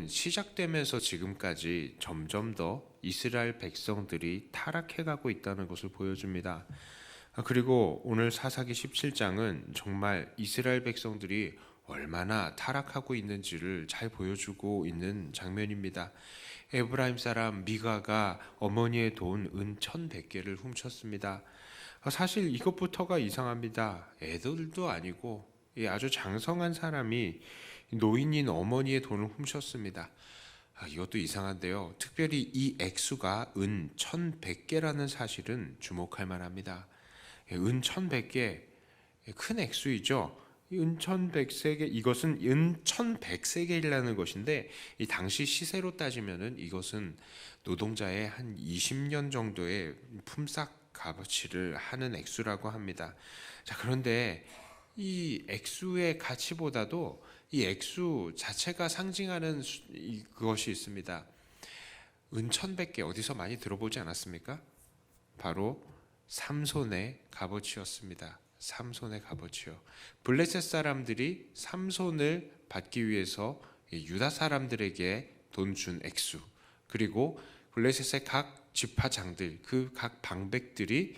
시작되면서 지금까지 점점 더 이스라엘 백성들이 타락해가고 있다는 것을 보여줍니다. 그리고 오늘 사사기 17장은 정말 이스라엘 백성들이 얼마나 타락하고 있는지를 잘 보여주고 있는 장면입니다. 에브라임 사람 미가가 어머니의 돈 은 1,100개를 훔쳤습니다. 사실 이것부터가 이상합니다. 애들도 아니고 아주 장성한 사람이 노인인 어머니의 돈을 훔쳤습니다. 이것도 이상한데요. 특별히 이 액수가 은 1,100개라는 사실은 주목할 만합니다. 은 1,100개, 큰 액수이죠. 은 1,100세계, 이것은 은 1,100세계라는 것인데 이 당시 시세로 따지면은 이것은 노동자의 한 20년 정도의 품삯 값어치를 하는 액수라고 합니다. 자, 그런데 이 액수의 가치보다도 이 액수 자체가 상징하는 그것이 있습니다. 은 1,100개 어디서 많이 들어보지 않았습니까? 바로 삼손의 값어치였습니다. 삼손의 값어치요. 블레셋 사람들이 삼손을 받기 위해서 유다 사람들에게 돈 준 액수, 그리고 블레셋의 각 지파장들, 그 각 방백들이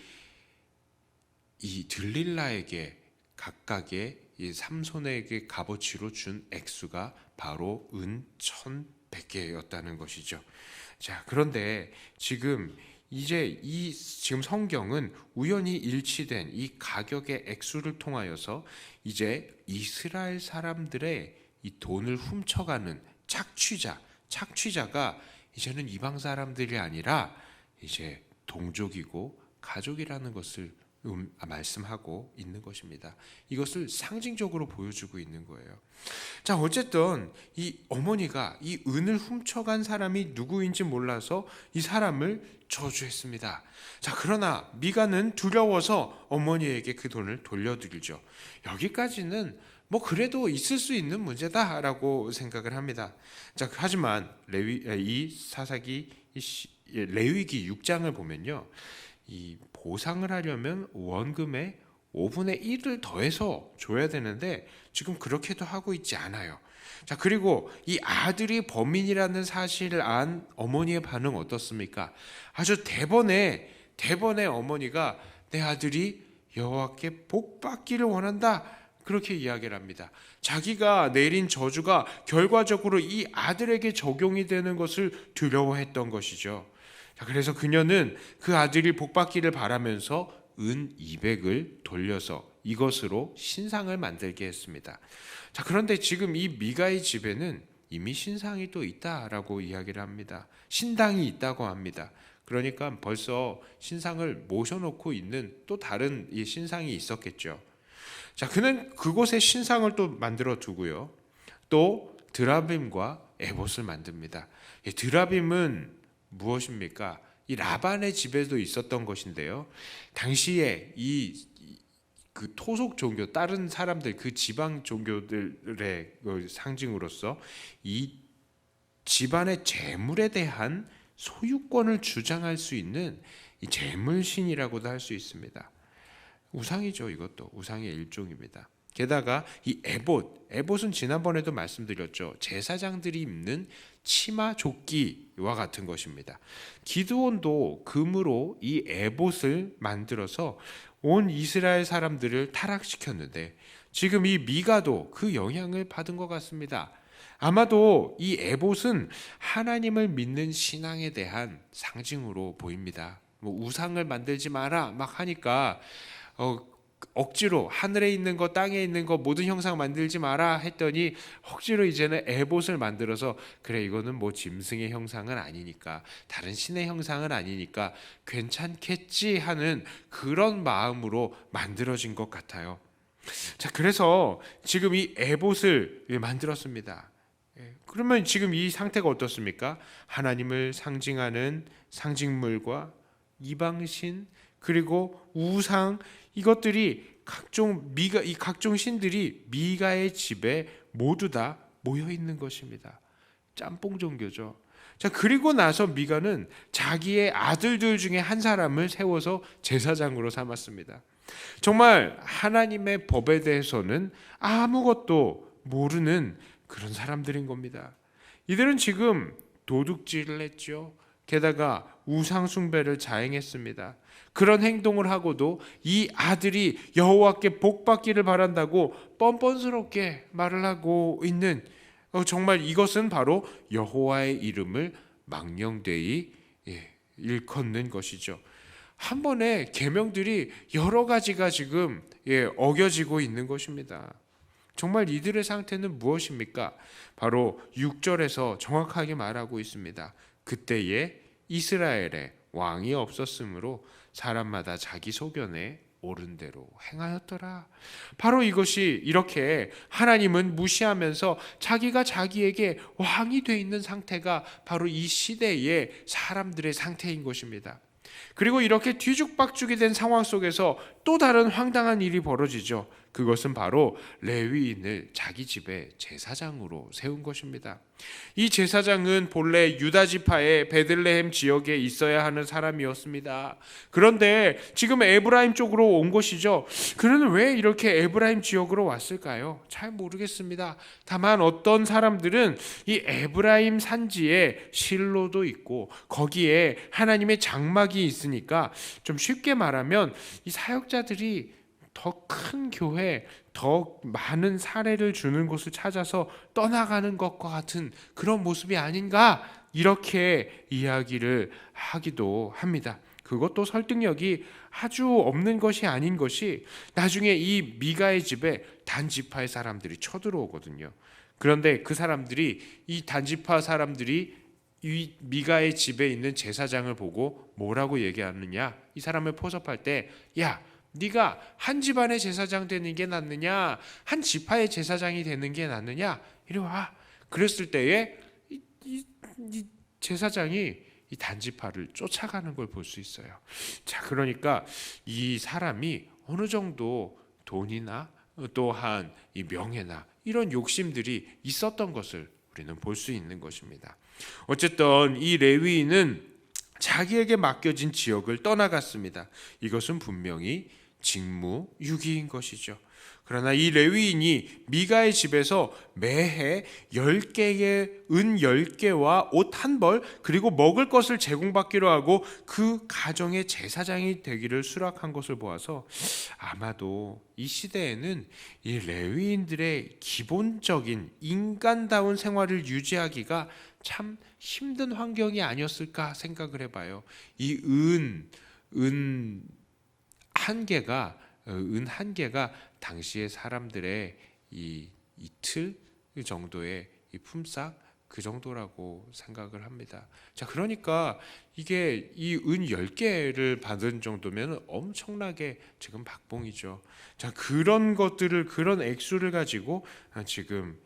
이 들릴라에게 각각의 이 삼손에게 값어치로 준 액수가 바로 은 1,100개였다는 것이죠. 자, 그런데 지금 성경은 우연히 일치된 이 가격의 액수를 통하여서 이제 이스라엘 사람들의 이 돈을 훔쳐가는 착취자가 이제는 이방 사람들이 아니라 이제 동족이고 가족이라는 것을 말씀하고 있는 것입니다. 이것을 상징적으로 보여주고 있는 거예요. 자, 어쨌든 이 어머니가 이 은을 훔쳐간 사람이 누구인지 몰라서 이 사람을 저주했습니다. 자, 그러나 미가는 두려워서 어머니에게 그 돈을 돌려드리죠. 여기까지는 그래도 있을 수 있는 문제다라고 생각을 합니다. 자, 하지만 레위기 6장을 보면요, 이 보상을 하려면 원금의 5분의 1을 더해서 줘야 되는데 지금 그렇게도 하고 있지 않아요. 자, 그리고 이 아들이 범인이라는 사실을 안 어머니의 반응 어떻습니까? 아주 대번에 어머니가 내 아들이 여호와께 복 받기를 원한다, 그렇게 이야기를 합니다. 자기가 내린 저주가 결과적으로 이 아들에게 적용이 되는 것을 두려워했던 것이죠. 그래서 그녀는 그 아들이 복받기를 바라면서 은 200을 돌려서 이것으로 신상을 만들게 했습니다. 자, 그런데 지금 이 미가의 집에는 이미 신상이 또 있다라고 이야기를 합니다. 신당이 있다고 합니다. 그러니까 벌써 신상을 모셔놓고 있는 또 다른 이 신상이 있었겠죠. 자, 그는 그곳에 신상을 또 만들어 두고요, 또 드라빔과 에봇을 만듭니다. 드라빔은 무엇입니까? 이 라반의 집에도 있었던 것인데요, 당시에 그 토속 종교, 다른 사람들, 그 지방 종교들의 상징으로서 이 집안의 재물에 대한 소유권을 주장할 수 있는 이 재물신이라고도 할 수 있습니다. 우상이죠. 이것도 우상의 일종입니다. 게다가 이 에봇은 지난번에도 말씀드렸죠. 제사장들이 입는 치마 조끼와 같은 것입니다. 기드온도 금으로 이 에봇을 만들어서 온 이스라엘 사람들을 타락시켰는데 지금 이 미가도 그 영향을 받은 것 같습니다. 아마도 이 에봇은 하나님을 믿는 신앙에 대한 상징으로 보입니다. 우상을 만들지 마라 막 하니까 억지로 하늘에 있는 거, 땅에 있는 거 모든 형상 만들지 마라 했더니 억지로 이제는 에봇을 만들어서, 그래 이거는 짐승의 형상은 아니니까, 다른 신의 형상은 아니니까 괜찮겠지 하는 그런 마음으로 만들어진 것 같아요. 자, 그래서 지금 이 에봇을 만들었습니다. 그러면 지금 이 상태가 어떻습니까? 하나님을 상징하는 상징물과 이방신, 그리고 우상, 이것들이 각종 신들이 미가의 집에 모두 다 모여 있는 것입니다. 짬뽕 종교죠. 자, 그리고 나서 미가는 자기의 아들들 중에 한 사람을 세워서 제사장으로 삼았습니다. 정말 하나님의 법에 대해서는 아무것도 모르는 그런 사람들인 겁니다. 이들은 지금 도둑질을 했죠. 게다가 우상 숭배를 자행했습니다. 그런 행동을 하고도 이 아들이 여호와께 복 받기를 바란다고 뻔뻔스럽게 말을 하고 있는, 정말 이것은 바로 여호와의 이름을 망령되이 일컫는 것이죠. 한 번에 계명들이 여러 가지가 지금 어겨지고 있는 것입니다. 정말 이들의 상태는 무엇입니까? 바로 6절에서 정확하게 말하고 있습니다. 그때에 이스라엘에 왕이 없었으므로 사람마다 자기 소견에 옳은 대로 행하였더라. 바로 이것이, 이렇게 하나님은 무시하면서 자기가 자기에게 왕이 돼 있는 상태가 바로 이 시대의 사람들의 상태인 것입니다. 그리고 이렇게 뒤죽박죽이 된 상황 속에서 또 다른 황당한 일이 벌어지죠. 그것은 바로 레위인을 자기 집의 제사장으로 세운 것입니다. 이 제사장은 본래 유다 지파의 베들레헴 지역에 있어야 하는 사람이었습니다. 그런데 지금 에브라임 쪽으로 온 것이죠. 그는 왜 이렇게 에브라임 지역으로 왔을까요? 잘 모르겠습니다. 다만 어떤 사람들은 이 에브라임 산지에 실로도 있고 거기에 하나님의 장막이 있으니까, 좀 쉽게 말하면 이 사역자들이 더 큰 교회, 더 많은 사례를 주는 곳을 찾아서 떠나가는 것과 같은 그런 모습이 아닌가, 이렇게 이야기를 하기도 합니다. 그것도 설득력이 아주 없는 것이 아닌 것이, 나중에 이 미가의 집에 단지파의 사람들이 쳐들어오거든요. 그런데 그 사람들이, 이 단지파 사람들이 이 미가의 집에 있는 제사장을 보고 뭐라고 얘기하느냐, 이 사람을 포섭할 때, 야, 네가 한 집안의 제사장 되는 게 낫느냐, 한 지파의 제사장이 되는 게 낫느냐, 이리 와. 그랬을 때에 이 제사장이 이 단지파를 쫓아가는 걸 볼 수 있어요. 자, 그러니까 이 사람이 어느 정도 돈이나 또한 이 명예나 이런 욕심들이 있었던 것을 우리는 볼 수 있는 것입니다. 어쨌든 이 레위인은 자기에게 맡겨진 지역을 떠나갔습니다. 이것은 분명히 직무유기인 것이죠. 그러나 이 레위인이 미가의 집에서 매해 10개의 은 10개와 옷 한 벌, 그리고 먹을 것을 제공받기로 하고 그 가정의 제사장이 되기를 수락한 것을 보아서, 아마도 이 시대에는 이 레위인들의 기본적인 인간다운 생활을 유지하기가 참 힘든 환경이 아니었을까 생각을 해봐요. 이 은 한 개가 당시의 사람들의 이 이틀 정도의 이 품삯, 그 정도라고 생각을 합니다. 자, 그러니까 이게 이 은 10개를 받은 정도면 엄청나게 지금 박봉이죠. 자, 그런 것들을, 그런 액수를 가지고 지금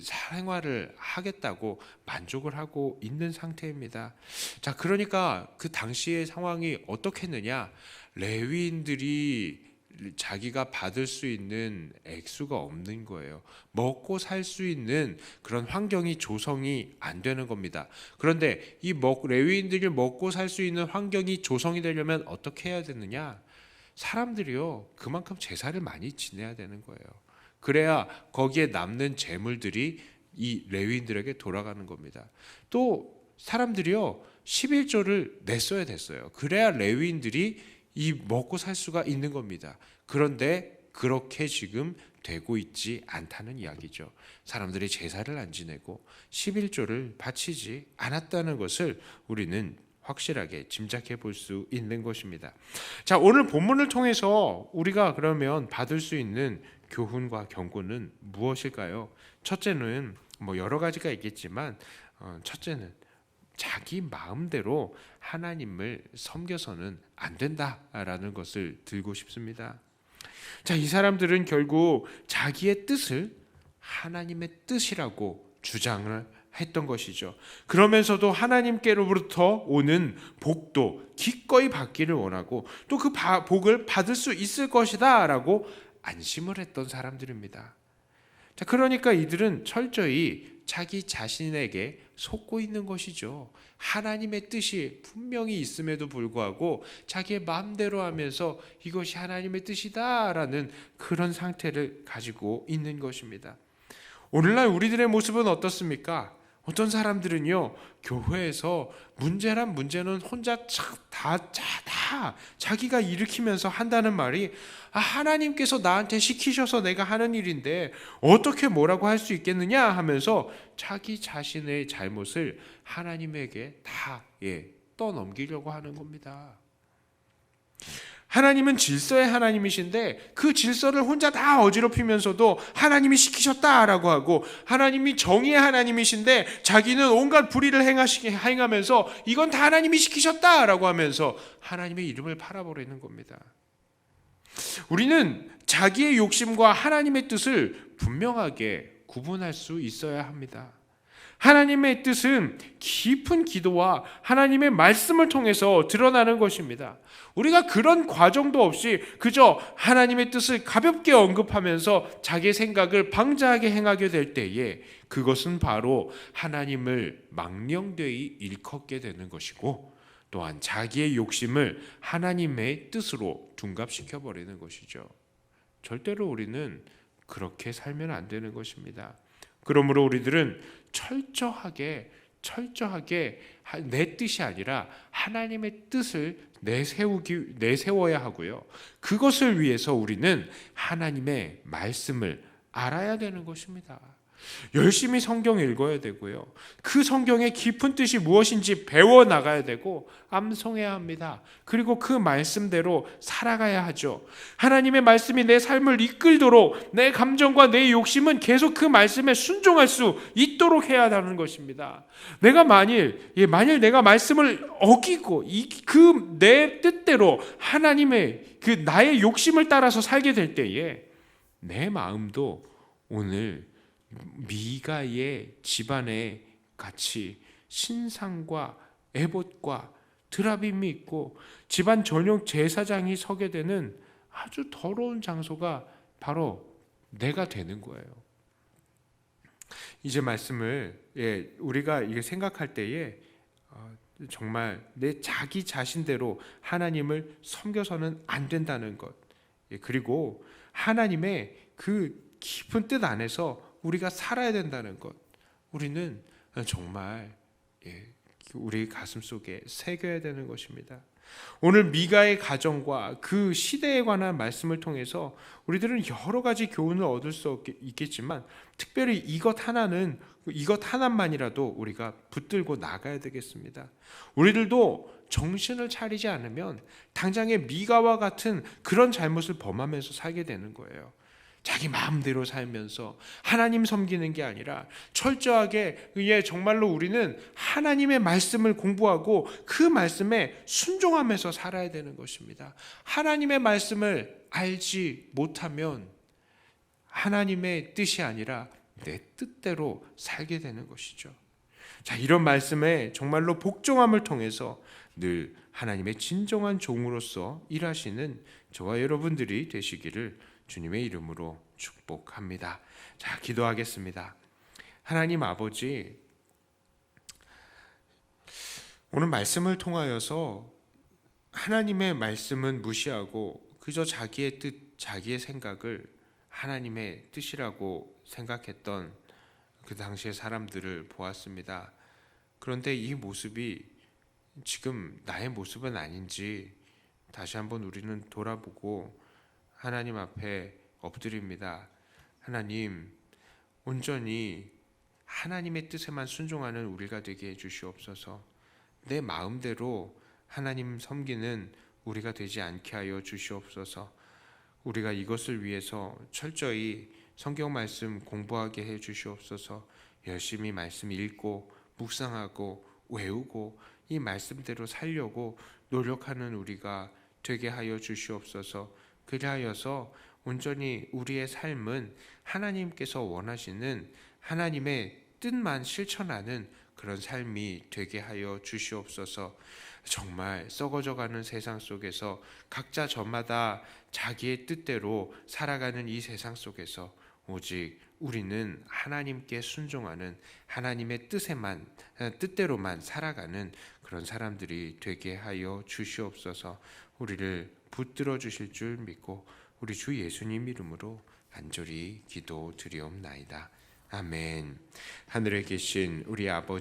생활을 하겠다고 만족을 하고 있는 상태입니다. 자, 그러니까 그 당시의 상황이 어떻겠느냐? 레위인들이 자기가 받을 수 있는 액수가 없는 거예요. 먹고 살 수 있는 그런 환경이 조성이 안 되는 겁니다. 그런데 이 레위인들이 먹고 살 수 있는 환경이 조성이 되려면 어떻게 해야 되느냐? 사람들이요, 그만큼 제사를 많이 지내야 되는 거예요. 그래야 거기에 남는 재물들이 이 레위인들에게 돌아가는 겁니다. 또 사람들이요, 11조를 냈어야 됐어요. 그래야 레위인들이 이 먹고 살 수가 있는 겁니다. 그런데 그렇게 지금 되고 있지 않다는 이야기죠. 사람들이 제사를 안 지내고 11조를 바치지 않았다는 것을 우리는 확실하게 짐작해 볼 수 있는 것입니다. 자, 오늘 본문을 통해서 우리가 그러면 받을 수 있는 교훈과 경고는 무엇일까요? 첫째는 여러 가지가 있겠지만, 첫째는 자기 마음대로 하나님을 섬겨서는 안 된다라는 것을 들고 싶습니다. 자, 이 사람들은 결국 자기의 뜻을 하나님의 뜻이라고 주장을 했던 것이죠. 그러면서도 하나님께로부터 오는 복도 기꺼이 받기를 원하고, 또 그 복을 받을 수 있을 것이다 라고 안심을 했던 사람들입니다. 자, 그러니까 이들은 철저히 자기 자신에게 속고 있는 것이죠. 하나님의 뜻이 분명히 있음에도 불구하고 자기의 마음대로 하면서 이것이 하나님의 뜻이다라는 그런 상태를 가지고 있는 것입니다. 오늘날 우리들의 모습은 어떻습니까? 어떤 사람들은요, 교회에서 문제란 문제는 혼자 다 자기가 일으키면서 한다는 말이, 하나님께서 나한테 시키셔서 내가 하는 일인데 어떻게 뭐라고 할 수 있겠느냐 하면서 자기 자신의 잘못을 하나님에게 다 떠넘기려고 하는 겁니다. 하나님은 질서의 하나님이신데 그 질서를 혼자 다 어지럽히면서도 하나님이 시키셨다라고 하고, 하나님이 정의의 하나님이신데 자기는 온갖 불의를 행하면서 이건 다 하나님이 시키셨다라고 하면서 하나님의 이름을 팔아버리는 겁니다. 우리는 자기의 욕심과 하나님의 뜻을 분명하게 구분할 수 있어야 합니다. 하나님의 뜻은 깊은 기도와 하나님의 말씀을 통해서 드러나는 것입니다. 우리가 그런 과정도 없이 그저 하나님의 뜻을 가볍게 언급하면서 자기의 생각을 방자하게 행하게 될 때에 그것은 바로 하나님을 망령되이 일컫게 되는 것이고, 또한 자기의 욕심을 하나님의 뜻으로 둔갑시켜 버리는 것이죠. 절대로 우리는 그렇게 살면 안 되는 것입니다. 그러므로 우리들은 철저하게 내 뜻이 아니라 하나님의 뜻을 내세워야 하고요. 그것을 위해서 우리는 하나님의 말씀을 알아야 되는 것입니다. 열심히 성경 읽어야 되고요. 그 성경의 깊은 뜻이 무엇인지 배워 나가야 되고 암송해야 합니다. 그리고 그 말씀대로 살아가야 하죠. 하나님의 말씀이 내 삶을 이끌도록 내 감정과 내 욕심은 계속 그 말씀에 순종할 수 있도록 해야 하는 것입니다. 내가 만일 내가 말씀을 어기고 그 내 뜻대로 하나님의 그 나의 욕심을 따라서 살게 될 때에 내 마음도 오늘 미가의 집안에 같이 신상과 에봇과 드라빔이 있고 집안 전용 제사장이 서게 되는 아주 더러운 장소가 바로 내가 되는 거예요. 이제 말씀을 우리가 이게 생각할 때에 정말 내 자기 자신대로 하나님을 섬겨서는 안 된다는 것, 그리고 하나님의 그 깊은 뜻 안에서 우리가 살아야 된다는 것, 우리는 정말 우리 가슴 속에 새겨야 되는 것입니다. 오늘 미가의 가정과 그 시대에 관한 말씀을 통해서 우리들은 여러 가지 교훈을 얻을 수 있겠지만, 특별히 이것 하나만이라도 우리가 붙들고 나가야 되겠습니다. 우리들도 정신을 차리지 않으면 당장의 미가와 같은 그런 잘못을 범하면서 살게 되는 거예요. 자기 마음대로 살면서 하나님 섬기는 게 아니라 철저하게 정말로 우리는 하나님의 말씀을 공부하고 그 말씀에 순종하면서 살아야 되는 것입니다. 하나님의 말씀을 알지 못하면 하나님의 뜻이 아니라 내 뜻대로 살게 되는 것이죠. 자, 이런 말씀에 정말로 복종함을 통해서 늘 하나님의 진정한 종으로서 일하시는 저와 여러분들이 되시기를 주님의 이름으로 축복합니다. 자, 기도하겠습니다. 하나님 아버지, 오늘 말씀을 통하여서 하나님의 말씀은 무시하고 그저 자기의 뜻, 자기의 생각을 하나님의 뜻이라고 생각했던 그 당시의 사람들을 보았습니다. 그런데 이 모습이 지금 나의 모습은 아닌지 다시 한번 우리는 돌아보고 하나님 앞에 엎드립니다. 하나님, 온전히 하나님의 뜻에만 순종하는 우리가 되게 해주시옵소서. 내 마음대로 하나님 섬기는 우리가 되지 않게 하여 주시옵소서. 우리가 이것을 위해서 철저히 성경 말씀 공부하게 해 주시옵소서. 열심히 말씀 읽고 묵상하고 외우고 이 말씀대로 살려고 노력하는 우리가 되게 하여 주시옵소서. 그리하여서 온전히 우리의 삶은 하나님께서 원하시는 하나님의 뜻만 실천하는 그런 삶이 되게 하여 주시옵소서. 정말 썩어져가는 세상 속에서 각자 저마다 자기의 뜻대로 살아가는 이 세상 속에서 오직 우리는 하나님께 순종하는 하나님의 뜻대로만 살아가는 그런 사람들이 되게 하여 주시옵소서. 우리를 붙들어 주실 줄 믿고 우리 주 예수님 이름으로 간절히 기도드리옵나이다. 아멘. 하늘에 계신 우리 아버지